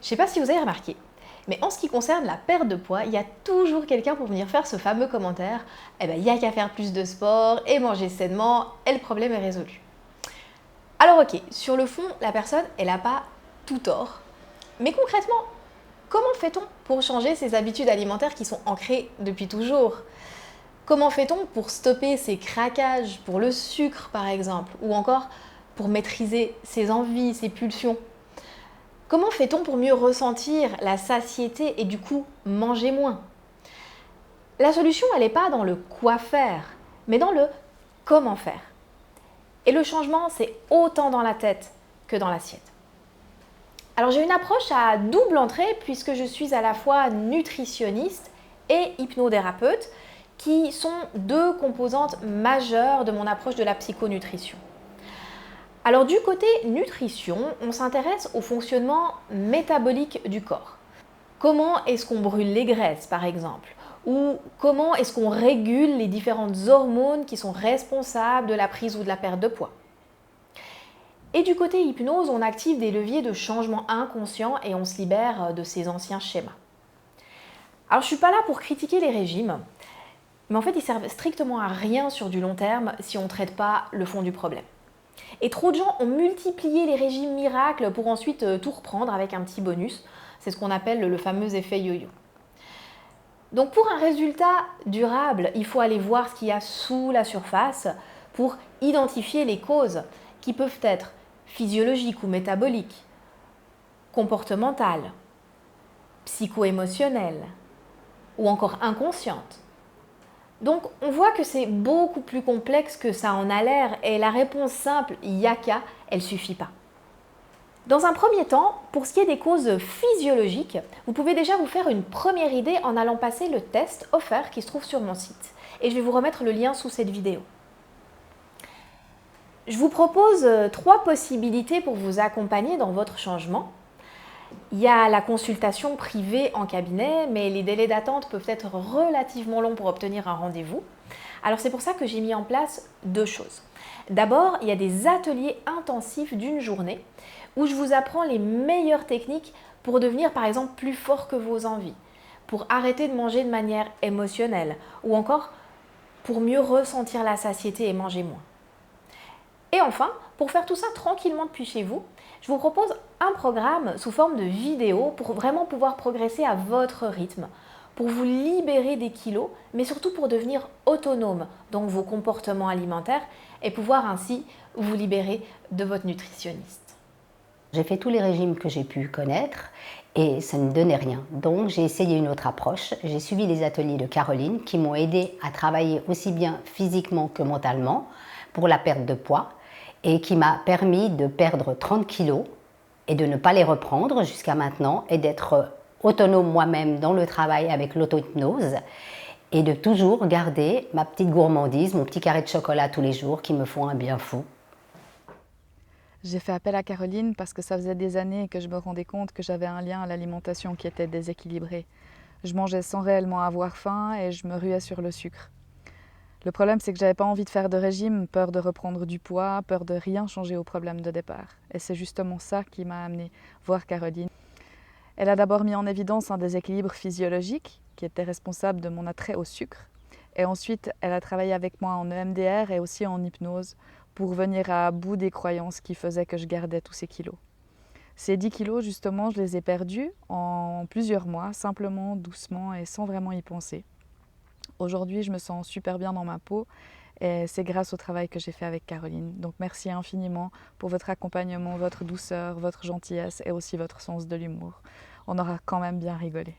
Je ne sais pas si vous avez remarqué, mais en ce qui concerne la perte de poids, il y a toujours quelqu'un pour venir faire ce fameux commentaire « Eh ben, il n'y a qu'à faire plus de sport et manger sainement et le problème est résolu ». Alors ok, sur le fond, la personne, elle n'a pas tout tort. Mais concrètement, comment fait-on pour changer ces habitudes alimentaires qui sont ancrées depuis toujours? Comment fait-on pour stopper ces craquages pour le sucre par exemple, ou encore pour maîtriser ses envies, ses pulsions? Comment fait-on pour mieux ressentir la satiété et du coup manger moins? La solution, elle n'est pas dans le quoi faire, mais dans le comment faire. Et le changement, c'est autant dans la tête que dans l'assiette. Alors j'ai une approche à double entrée puisque je suis à la fois nutritionniste et hypnothérapeute, qui sont deux composantes majeures de mon approche de la psychonutrition. Alors du côté nutrition, on s'intéresse au fonctionnement métabolique du corps. Comment est-ce qu'on brûle les graisses par exemple? Ou comment est-ce qu'on régule les différentes hormones qui sont responsables de la prise ou de la perte de poids? Et du côté hypnose, on active des leviers de changement inconscient et on se libère de ces anciens schémas. Alors je ne suis pas là pour critiquer les régimes, mais en fait ils servent strictement à rien sur du long terme si on ne traite pas le fond du problème. Et trop de gens ont multiplié les régimes miracles pour ensuite tout reprendre avec un petit bonus. C'est ce qu'on appelle le fameux effet yo-yo. Donc pour un résultat durable, il faut aller voir ce qu'il y a sous la surface pour identifier les causes qui peuvent être physiologiques ou métaboliques, comportementales, psycho-émotionnelles ou encore inconscientes. Donc on voit que c'est beaucoup plus complexe que ça en a l'air et la réponse simple « yaka », elle ne suffit pas. Dans un premier temps, pour ce qui est des causes physiologiques, vous pouvez déjà vous faire une première idée en allant passer le test offert qui se trouve sur mon site. Et je vais vous remettre le lien sous cette vidéo. Je vous propose 3 possibilités pour vous accompagner dans votre changement. Il y a la consultation privée en cabinet, mais les délais d'attente peuvent être relativement longs pour obtenir un rendez-vous. Alors c'est pour ça que j'ai mis en place 2 choses. D'abord, il y a des ateliers intensifs d'une journée où je vous apprends les meilleures techniques pour devenir par exemple plus fort que vos envies, pour arrêter de manger de manière émotionnelle ou encore pour mieux ressentir la satiété et manger moins. Et enfin, pour faire tout ça tranquillement depuis chez vous, je vous propose un programme sous forme de vidéo pour vraiment pouvoir progresser à votre rythme, pour vous libérer des kilos, mais surtout pour devenir autonome dans vos comportements alimentaires et pouvoir ainsi vous libérer de votre nutritionniste. J'ai fait tous les régimes que j'ai pu connaître et ça ne donnait rien. Donc j'ai essayé une autre approche. J'ai suivi les ateliers de Caroline qui m'ont aidé à travailler aussi bien physiquement que mentalement pour la perte de poids et qui m'a permis de perdre 30 kilos et de ne pas les reprendre jusqu'à maintenant et d'être autonome moi-même dans le travail avec l'auto-hypnose et de toujours garder ma petite gourmandise, mon petit carré de chocolat tous les jours qui me font un bien fou. J'ai fait appel à Caroline parce que ça faisait des années que je me rendais compte que j'avais un lien à l'alimentation qui était déséquilibré. Je mangeais sans réellement avoir faim et je me ruais sur le sucre. Le problème, c'est que j'avais pas envie de faire de régime, peur de reprendre du poids, peur de rien changer au problème de départ. Et c'est justement ça qui m'a amenée voir Caroline. Elle a d'abord mis en évidence un déséquilibre physiologique qui était responsable de mon attrait au sucre. Et ensuite, elle a travaillé avec moi en EMDR et aussi en hypnose pour venir à bout des croyances qui faisaient que je gardais tous ces kilos. Ces 10 kilos, justement, je les ai perdus en plusieurs mois, simplement, doucement et sans vraiment y penser. Aujourd'hui, je me sens super bien dans ma peau et c'est grâce au travail que j'ai fait avec Caroline. Donc merci infiniment pour votre accompagnement, votre douceur, votre gentillesse et aussi votre sens de l'humour. On aura quand même bien rigolé.